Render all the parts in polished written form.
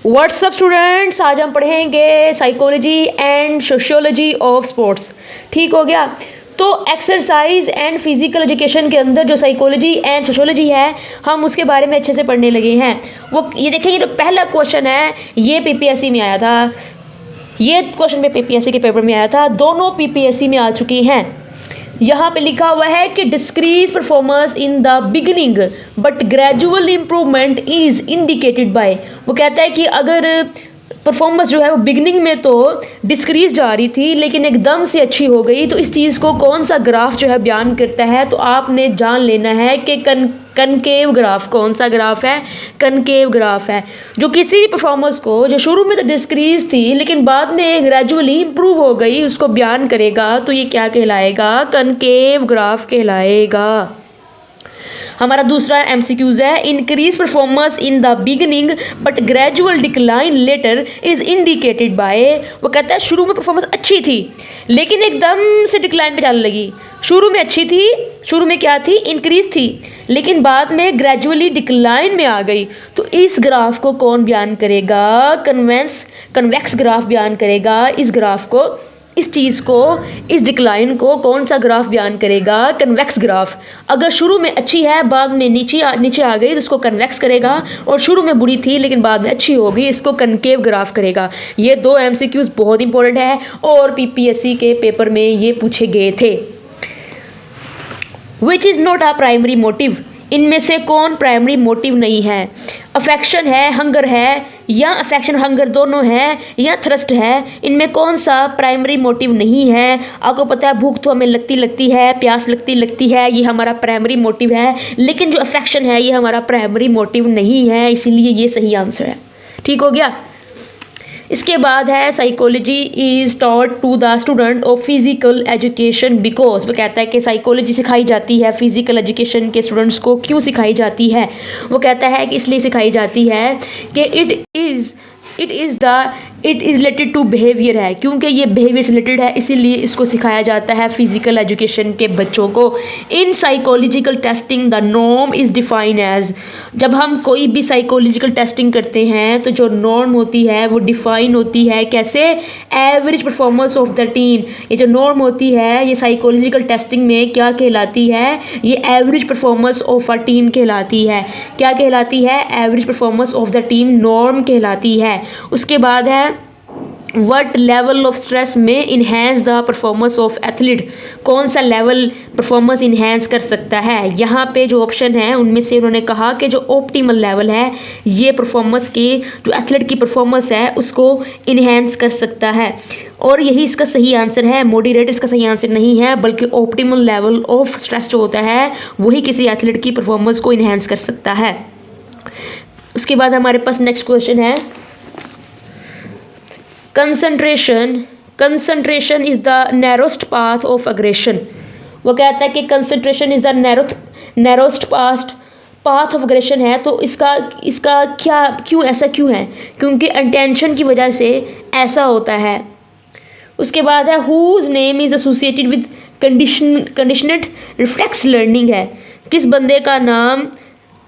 WhatsApp students, आज हम पढ़ेंगे psychology and sociology of sports. ठीक हो गया। तो एक्सरसाइज एंड फिजिकल एजुकेशन के अंदर जो साइकोलॉजी एंड सोशियोलॉजी है, हम उसके बारे में अच्छे से पढ़ने लगे हैं। वो ये देखेंगे, जो पहला क्वेश्चन है ये पीपीएससी में आया था, ये क्वेश्चन पे पीपीएससी के पेपर में आया था, दोनों पीपीएससी में आ चुकी हैं। यहाँ पे लिखा हुआ है कि decrease performance in the beginning but gradual improvement is indicated by. वो कहता है कि अगर परफॉर्मेंस जो है वो बिगनिंग में तो डिस्क्रीज जा रही थी लेकिन एकदम से अच्छी हो गई, तो इस चीज़ को कौन सा ग्राफ जो है बयान करता है, तो आपने जान लेना है कि कनकेव ग्राफ कौन सा ग्राफ है। कनकेव ग्राफ है जो किसी भी परफॉर्मेंस को जो शुरू में तो डिस्क्रीज थी लेकिन बाद में ग्रेजुअली इंप्रूव हो गई उसको बयान करेगा, तो ये क्या कहलाएगा? कनकेव ग्राफ कहलाएगा। हमारा दूसरा एमसीक्यूज है, increase performance in the beginning but gradual decline later is indicated by. वो कहता है शुरू में परफॉर्मेंस अच्छी थी लेकिन एकदम से डिक्लाइन पे जाने लगी। शुरू में अच्छी थी, शुरू में क्या थी? इंक्रीज थी, लेकिन बाद में ग्रेजुअली डिक्लाइन में आ गई। तो इस ग्राफ को कौन बयान करेगा? कन्वेक्स ग्राफ बयान करेगा। इस ग्राफ को, इस चीज़ को, इस डिक्लाइन को कौन सा ग्राफ बयान करेगा? Convex graph. अगर शुरू में अच्छी है बाद में नीचे आ गई तो उसको कन्वेक्स करेगा, और शुरू में बुरी थी लेकिन बाद में अच्छी हो गई, इसको कनकेव ग्राफ करेगा। ये दो एमसीक्यूज बहुत इंपॉर्टेंट है और पीपीएससी के पेपर में ये पूछे गए थे। Which is not a primary motive. इनमें से कौन प्राइमरी मोटिव नहीं है? अफेक्शन है, हंगर है, या अफेक्शन हंगर दोनों है, या थ्रस्ट है। इनमें कौन सा प्राइमरी मोटिव नहीं है? आपको पता है भूख तो हमें लगती है, प्यास लगती है, ये हमारा प्राइमरी मोटिव है, लेकिन जो अफेक्शन है ये हमारा प्राइमरी मोटिव नहीं है, इसीलिए ये सही आंसर है। ठीक हो गया। इसके बाद है psychology is taught to the student of physical education because. वो कहता है कि साइकोलॉजी सिखाई जाती है फिजिकल एजुकेशन के स्टूडेंट्स को। क्यों सिखाई जाती है? वो कहता है कि इसलिए सिखाई जाती है कि it is related to behaviour है, क्योंकि ये बिहेवियर से रिलेटेड है, इसीलिए इसको सिखाया जाता है फिजिकल एजुकेशन के बच्चों को। In psychological testing the norm is define as. जब हम कोई भी साइकोलॉजिकल टेस्टिंग करते हैं तो जो नॉर्म होती है वो डिफाइन होती है कैसे? Average performance of the team. ये जो नॉर्म होती है ये साइकोलॉजिकल टेस्टिंग में क्या कहलाती है? ये average performance of a team कहलाती है। क्या कहलाती है? Average performance of the team norm कहलाती है। उसके बाद है What level of stress में enhance the performance of athlete. कौन सा लेवल परफॉर्मेंस इन्हेंस कर सकता है? यहाँ पे जो ऑप्शन है उनमें से उन्होंने कहा कि जो ऑप्टिमल लेवल है ये परफॉर्मेंस की, जो एथलीट की परफॉर्मेंस है उसको इन्हेंस कर सकता है, और यही इसका सही आंसर है। मॉडरेट इसका सही आंसर नहीं है, बल्कि ऑप्टिमल लेवल ऑफ स्ट्रेस जो होता है वही किसी एथलीट की परफॉर्मेंस को इन्हेंस कर सकता है। उसके बाद हमारे पास नेक्स्ट क्वेश्चन है, concentration is the narrowest path of aggression. वो कहता है कि concentration is the narrowest path of aggression है, तो इसका क्या, क्यों ऐसा क्यों है? क्योंकि अटेंशन की वजह से ऐसा होता है। उसके बाद है whose name is associated with conditioned reflex learning है। किस बंदे का नाम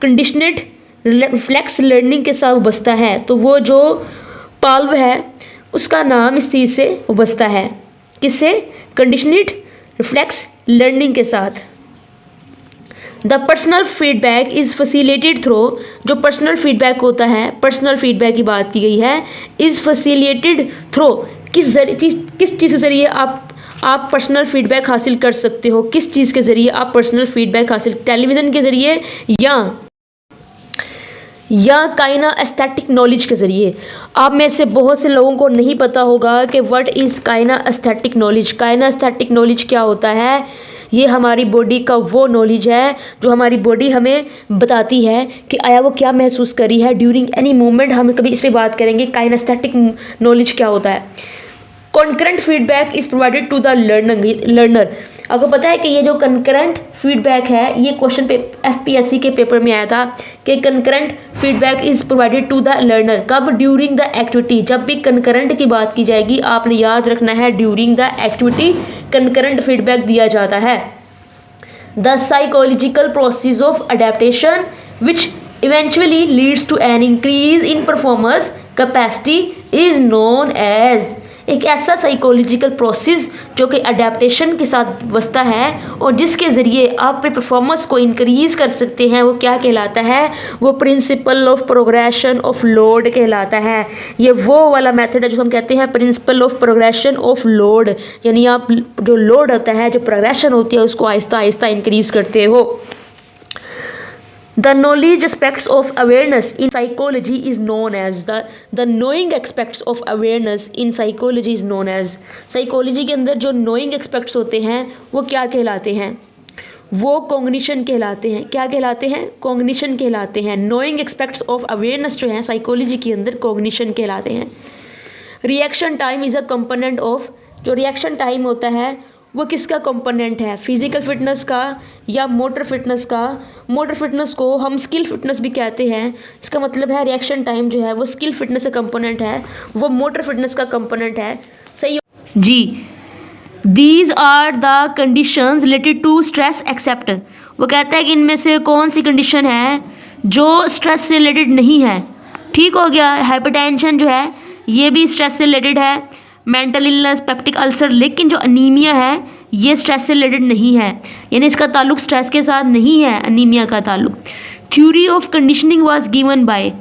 कंडीशनड रिफ्लेक्स लर्निंग के साथ बसता है? तो वो जो पाल्व है उसका नाम इस चीज़ से उबसता है। किससे? कंडीशनड रिफ्लेक्स लर्निंग के साथ। The personal feedback is facilitated through. जो पर्सनल फीडबैक होता है, पर्सनल फीडबैक की बात की गई है, इज़ फैसिलिटेटेड थ्रू। किस चीज़ के ज़रिए आप पर्सनल फीडबैक हासिल कर सकते हो? किस चीज़ के ज़रिए आप पर्सनल फीडबैक हासिल? टेलीविज़न के ज़रिए या काइना एस्थेटिक नॉलेज के ज़रिए। आप में से बहुत से लोगों को नहीं पता होगा कि what is kinaesthetic knowledge. Kinaesthetic knowledge क्या होता है? ये हमारी बॉडी का वो नॉलेज है जो हमारी बॉडी हमें बताती है कि आया वो क्या महसूस कर रही है ड्यूरिंग एनी मोमेंट। हम कभी इस पर बात करेंगे काइनेस्थेटिक नॉलेज क्या होता है। Concurrent feedback is provided to the learner. आपको पता है कि ये जो कंकरेंट फीडबैक है, ये क्वेश्चन पे एफपीएससी के पेपर में आया था कि concurrent feedback is provided to the learner. कब? During the activity. जब भी कंकरेंट की बात की जाएगी आपने याद रखना है during the activity concurrent feedback दिया जाता है। The psychological process of adaptation which eventually leads to an increase in performance capacity is known as। एक ऐसा साइकोलॉजिकल प्रोसेस जो कि अडेप्टेशन के साथ बसता है और जिसके ज़रिए आप अपने परफॉर्मेंस को इंक्रीज़ कर सकते हैं, वो क्या कहलाता है? वो principle of progression of load कहलाता है। ये वो वाला मेथड है जो हम कहते हैं principle of progression of load, यानी आप जो लोड होता है, जो प्रोग्रेशन होती है, उसको आहिस्ता आहिस्ता इंक्रीज़ करते हो। The knowledge aspects of awareness in psychology is known as the knowing aspects of awareness in psychology is known as। Psychology के अंदर जो knowing aspects होते हैं वो क्या कहलाते हैं? वो कॉग्निशन कहलाते हैं। क्या कहलाते हैं? कॉग्निशन कहलाते हैं। knowing aspects of awareness जो है साइकोलॉजी के अंदर कॉग्निशन कहलाते हैं। Reaction time is a component of, जो रिएक्शन टाइम होता है वो किसका कंपोनेंट है? फिजिकल फिटनेस का या मोटर फिटनेस का? मोटर फिटनेस को हम स्किल फिटनेस भी कहते हैं। इसका मतलब है रिएक्शन टाइम जो है वो स्किल फिटनेस का कंपोनेंट है, वो मोटर फिटनेस का कंपोनेंट है। सही जी। These are the conditions related to stress except. वो कहता है कि इनमें से कौन सी कंडीशन है जो स्ट्रेस से रिलेटेड नहीं है। ठीक हो गया। हाइपरटेंशन जो है ये भी स्ट्रेस से रिलेटेड है, मेंटल इलनेस, पेप्टिक अल्सर, लेकिन जो अनीमिया है ये स्ट्रेस से रिलेटेड नहीं है, यानी इसका ताल्लुक स्ट्रेस के साथ नहीं है अनीमिया का ताल्लुक। Theory of conditioning was given by,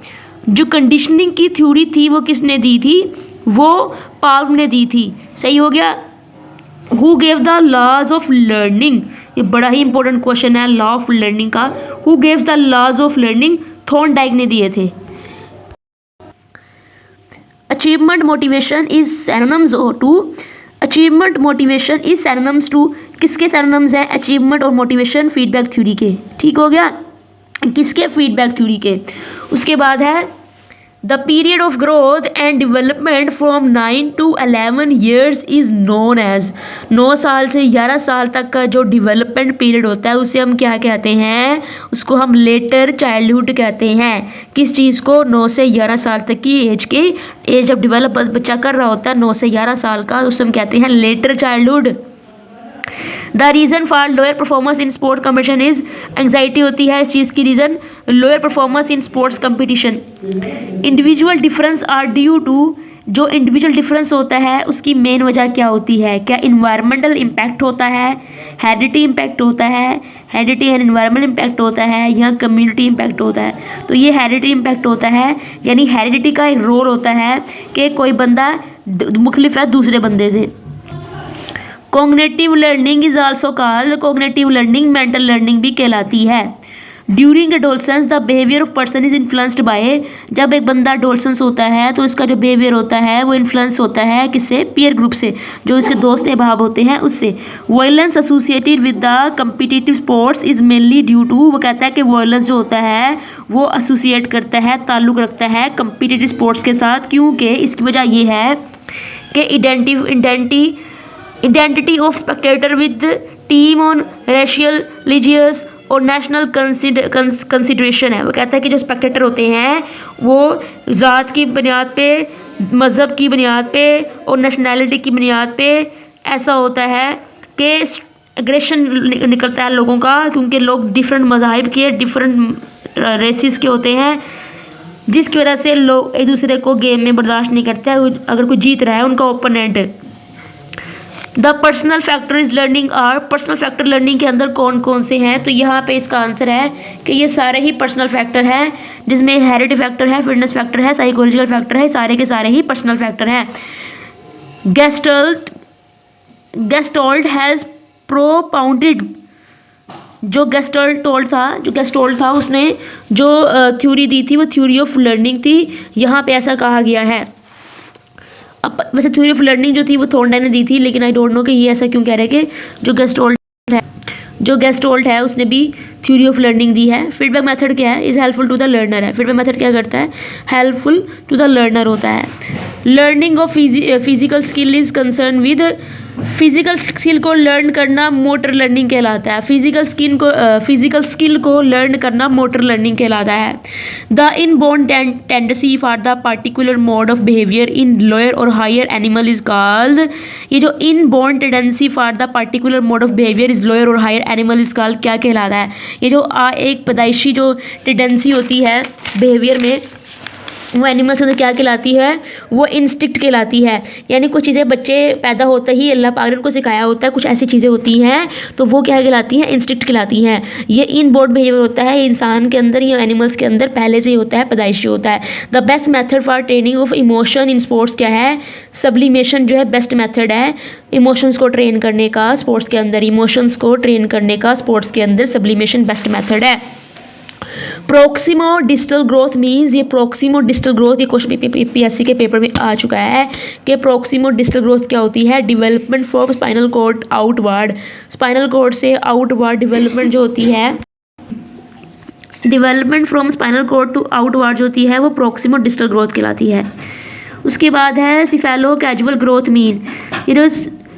जो कंडीशनिंग की थ्योरी थी वो किसने दी थी? वो पाल्म ने दी थी। सही हो गया। Who gave the laws of learning, ये बड़ा ही इंपॉर्टेंट क्वेश्चन है लॉ ऑफ लर्निंग का। Who gaves the laws of learning? Thorndike ने दिए थे। Achievement motivation is synonyms to, achievement motivation is synonyms to, किसके synonyms हैं? अचीवमेंट और मोटिवेशन फीडबैक थ्योरी के। ठीक हो गया। किसके? फीडबैक थ्योरी के। उसके बाद है the period of growth and development from 9 to 11 years is known as. 9 साल से 11 साल तक का जो डेवलपमेंट पीरियड होता है उसे हम क्या कहते हैं? उसको हम लेटर चाइल्डहुड कहते हैं। किस चीज़ को? 9 से 11 साल तक की एज जब डेवलप बच्चा कर रहा होता है 9 से 11 साल का, उसे हम कहते हैं later childhood. The reason for lower performance in sport competition is, anxiety होती है इस चीज़ की reason lower performance in sports competition. Individual difference are due to, जो इंडिविजुअल डिफरेंस होता है उसकी मेन वजह क्या होती है? क्या इन्वायरमेंटल इम्पैक्ट होता है, हेरिडिटी इम्पैक्ट होता है, हेरिडिटी एंड इन्वायरमेंटल इम्पैक्ट होता है, या कम्युनिटी इम्पैक्ट होता है? तो ये हेरिडिटी इम्पैक्ट होता है, यानी हेरिडिटी का एक रोल होता है कि कोई बंदा मुख्तलिफ है दूसरे बंदे से। Cognitive learning is also called, cognitive learning mental learning भी कहलाती है। During adolescence the behaviour of person is influenced by, जब एक बंदा एडोलसेंस होता है तो इसका जो बिहेवियर होता है वो इन्फ्लुएंस होता है किससे? पीयर ग्रुप से, जो इसके दोस्त अहबाब होते हैं उससे। Violence associated with the competitive sports is mainly due to, वो कहता है कि वायलेंस जो होता है वो एसोसिएट करता है, ताल्लुक़ रखता है कम्पिटिटिव स्पोर्ट्स के साथ, क्योंकि इसकी वजह ये है कि identity of spectator with team on racial, religious और नेशनल कंसिडरेशन है। वो कहता है कि जो स्पेक्टेटर होते हैं वो ज़ात की बुनियाद पे, मज़हब की बुनियाद पे और नेशनैलिटी की बुनियाद पे ऐसा होता है कि एग्रेशन निकलता है लोगों का, क्योंकि लोग डिफरेंट मज़ाहिब के, डिफरेंट रेसिस के होते हैं, जिसकी वजह से लोग एक दूसरे को गेम में बर्दाश्त नहीं करते हैं अगर कोई जीत रहा है उनका opponent. The personal factor is learning are, personal factor learning के अंदर कौन कौन से हैं? तो यहाँ पे इसका आंसर है कि ये सारे ही पर्सनल फैक्टर हैं, जिसमें हेरिडिटी फैक्टर है, फिटनेस फैक्टर है, साइकोलॉजिकल फैक्टर है, सारे के सारे ही पर्सनल फैक्टर हैं। गेस्टोल्ट हैज़ प्रोपाउंडेड, जो गेस्टोल्ट था उसने जो थ्योरी दी थी वो थ्योरी ऑफ लर्निंग थी। यहाँ पे ऐसा कहा गया है। अब वैसे थ्योरी ऑफ लर्निंग जो थी वो थॉर्नडाइक ने दी थी, लेकिन आई डोंट नो कि ये ऐसा क्यों कह रहे हैं कि जो गेस्टोल्ट है उसने भी थ्योरी ऑफ लर्निंग दी है। फीडबैक मेथड क्या है? Is helpful to the learner है। फीडबैक मेथड क्या करता है? हेल्पफुल टू द लर्नर होता है। Learning of physical skill is concern with, physical skill को लर्न करना मोटर लर्निंग कहलाता है। फिजिकल स्किल को लर्न करना मोटर लर्निंग कहलाता है। The inborn tendency for the particular mode of behaviour in lower और हायर एनिमल इज कॉल्ड, ये जो inborn tendency for the particular mode of behaviour is lower और हायर एनिमल इज कॉल्ड क्या कहलाता है? ये जो एक पैदाइशी जो टेंडेंसी होती है बिहेवियर में, वो एनिमल्स के अंदर क्या कहलाती है? वो इंस्टिक्ट कहलाती है। यानी कुछ चीज़ें बच्चे पैदा होते ही अल्लाह पाक ने उनको सिखाया होता है, कुछ ऐसी चीज़ें होती हैं तो वो क्या कहलाती हैं? इंस्टिक्ट कहलाती हैं। ये इनबोर्न बिहेवियर होता है, इंसान के अंदर या एनिमल्स के अंदर पहले से ही होता है, पैदाइशी होता है। The best method for training of emotion in sports क्या है? सब्लिमेशन जो है बेस्ट मेथड है इमोशंस को ट्रेन करने का स्पोर्ट्स के अंदर। इमोशंस को ट्रेन करने का स्पोर्ट्स के अंदर सब्लिमेशन बेस्ट मेथड है। प्रोक्सिमो डिस्टल ग्रोथ मीन्स, ये प्रोक्सिमो डिस्टल ग्रोथ, ये क्वेश्चन पीएससी के पेपर में आ चुका है कि प्रोक्सिमो डिस्टल ग्रोथ क्या होती है? Development from spinal cord outward, spinal cord से आउटवर्ड डेवलपमेंट जो होती है, development from spinal cord to outward जो होती है वो प्रोक्सिमो डिस्टल ग्रोथ कहलाती है। उसके बाद है सिफेलो कैजुअल ग्रोथ मीन, ये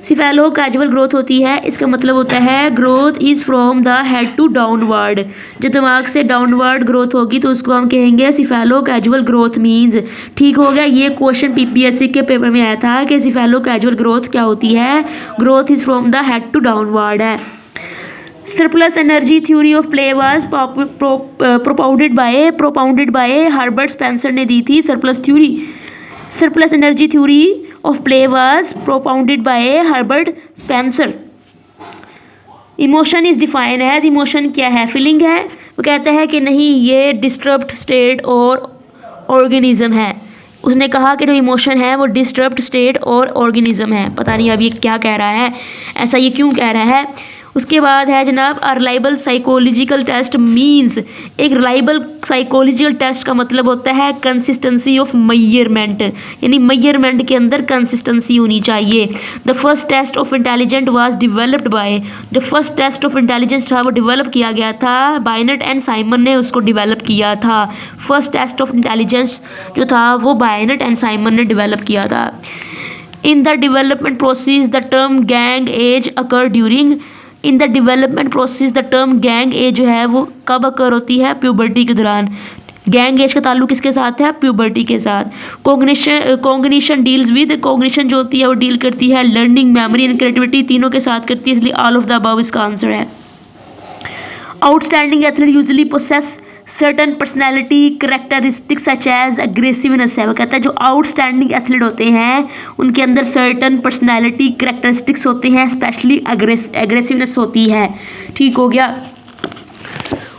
सिफेलो कैजुअल ग्रोथ होती है, इसका मतलब होता है growth is from the head to downward, जो दिमाग से डाउनवर्ड ग्रोथ होगी तो उसको हम कहेंगे सिफेलो कैजुअल ग्रोथ मीन्स। ठीक हो गया। ये क्वेश्चन पीपीएससी के पेपर में आया था कि सिफेलो कैजुअल ग्रोथ क्या होती है? Growth is from the head to downward है। Surplus energy theory of play was propounded by Herbert Spencer ने दी थी surplus energy theory of play was propounded by Herbert Spencer. Emotion is define as, emotion क्या है? Feeling है। वो कहता है कि नहीं, ये डिस्टर्ब्ड स्टेट और ऑर्गेनिज्म है। उसने कहा कि जो इमोशन है वो डिस्टर्ब्ड स्टेट और ऑर्गेनिज्म है। पता नहीं अब ये क्या कह रहा है, ऐसा ये क्यों कह रहा है। उसके बाद है जनाब रिलायबल साइकोलॉजिकल टेस्ट मींस, एक रिलायबल साइकोलॉजिकल टेस्ट का मतलब होता है कंसिस्टेंसी ऑफ मेजरमेंट, यानी मेजरमेंट के अंदर कंसिस्टेंसी होनी चाहिए। The first test of intelligent was developed by, जो फर्स्ट टेस्ट ऑफ इंटेलिजेंस था वो डेवलप किया गया था, बायनेट एंड साइमन ने उसको डेवलप किया था। फर्स्ट टेस्ट ऑफ इंटेलिजेंस जो था वो बायनेट एंड साइमन ने डेवलप किया था। In the development process the term gang as occur during, in the development process the term gang as जो है वो कब अकर होती है? प्यूबर्टी के दौरान। गैंग एज का ताल्लुक किसके साथ है? प्यूबर्टी के साथ। कॉग्निशन डील्स विद, कॉग्निशन जो होती है वो डील करती है लर्निंग, मेमोरी एंड क्रिएटिविटी, तीनों के साथ करती है, इसलिए ऑल ऑफ द अबव इसका आंसर है। Outstanding athlete usually possess certain personality characteristics such as aggressiveness है। वो कहता है जो आउटस्टैंडिंग एथलीट होते हैं उनके अंदर सर्टन पर्सनैलिटी करेक्टरिस्टिक्स होते हैं, स्पेशली एग्रेसिवनेस होती है। ठीक हो गया।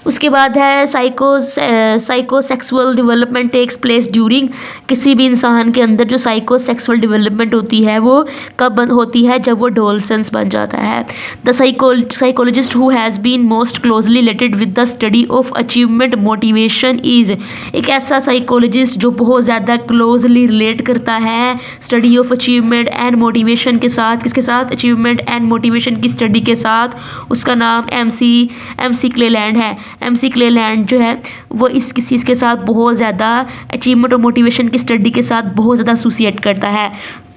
उसके बाद है psychosexual development takes place during, किसी भी इंसान के अंदर जो साइकोसेक्सुअल डेवलपमेंट होती है वो कब होती है? जब वो डोलसेंस बन जाता है। The psychologist who has been most closely related with the study of achievement motivation is, एक ऐसा साइकोलॉजिस्ट जो बहुत ज़्यादा क्लोजली रिलेट करता है study of achievement and motivation के साथ, किसके साथ? अचीवमेंट एंड मोटिवेशन की स्टडी के साथ, उसका नाम एमसी क्लेलैंड है। एमसी क्लेलैंड जो है वो इस चीज़ के साथ बहुत ज़्यादा अचीवमेंट और मोटिवेशन की स्टडी के साथ बहुत ज़्यादा एसोसिएट करता है।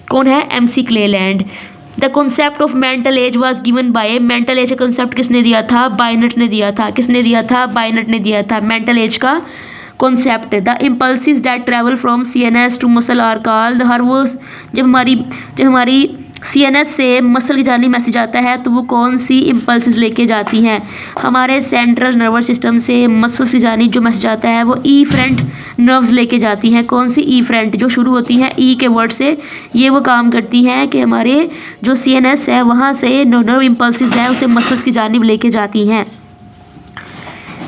कौन है? MC Cleland. The concept of mental as was given by, mental age का कॉन्सेप्ट किसने दिया था? बायनेट ने दिया था। किसने दिया था? बायनेट ने दिया था मेंटल एज का concept. The impulses that travel from CNS to muscle are called, हर वो जब हमारी सीएनएस से मसल की जानी मैसेज आता है तो वो कौन सी इम्पल्सिस लेके जाती हैं? हमारे सेंट्रल नर्वस सिस्टम से मसल्स की जानी जो मैसेज आता है वो ईफरेंट नर्व्स लेके जाती हैं। कौन सी? ईफरेंट, जो शुरू होती हैं ई के वर्ड से। ये वो काम करती हैं कि हमारे जो सीएनएस है वहाँ से नर्व इम्पल्सिस है उसे मसल्स की जानिब लेके जाती हैं।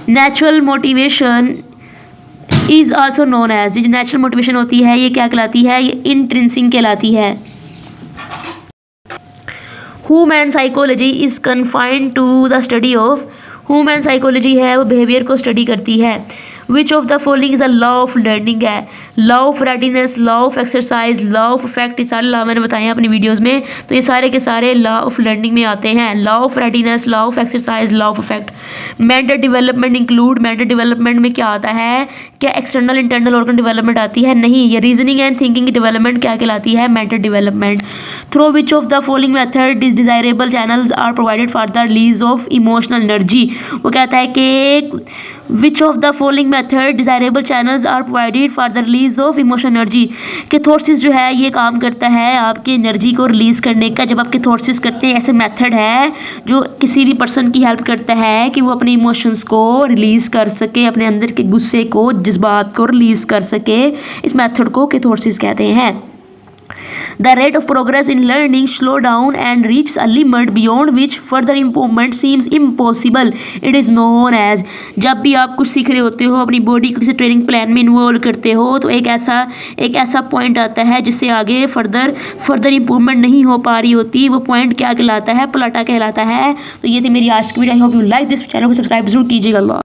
Natural motivation is also known as, जो नेचुरल मोटिवेशन होती है ये क्या कहलाती है? ये इंट्रिंसिक कहलाती है। Human psychology is confined to the study of, human psychology है वो बिहेवियर को स्टडी करती है। Which of the following is a law of learning है, law of readiness, law of exercise, law of effect, ये सारे लॉ मैंने बताए हैं अपनी वीडियोज़ में। तो ये सारे के सारे लॉ ऑफ लर्निंग में आते हैं। Law of readiness, law of exercise, law of effect. Mental development include, mental development में क्या आता है? क्या एक्सटर्नल इंटरनल ऑर्गन डेवलपमेंट आती है? नहीं। ये रीजनिंग एंड थिंकिंग की डेवलपमेंट क्या कहलाती है? Mental development. Through which of the following method is desirable channels are provided for the release of emotional energy. वो कहता है कि which of the following method desirable channels are provided for the release of emotional energy. Catharsis जो है ये काम करता है आपकी एनर्जी को रिलीज़ करने का। जब आप कैथारसिस करते हैं, ऐसे मेथड है जो किसी भी पर्सन की हेल्प करता है कि वो अपने इमोशंस को रिलीज़ कर सके, अपने अंदर के गुस्से को, जज्बात को रिलीज़ कर सके। इस मेथड को कैथारसिस कहते हैं। The rate of progress in learning slow down and reaches a limit beyond which further improvement seems impossible. It is known as। जब भी आप कुछ सीख रहे होते हो, अपनी बॉडी को किसी ट्रेनिंग प्लान में इन्वॉल्व करते हो, तो एक ऐसा पॉइंट आता है जिससे आगे फर्दर इम्प्रूवमेंट नहीं हो पा रही होती। वो पॉइंट क्या कहलाता है? प्लाटा कहलाता है। तो ये थी मेरी आज की video. I hope you like this. Channel को सब्सक्राइब जरूर कीजिएगा।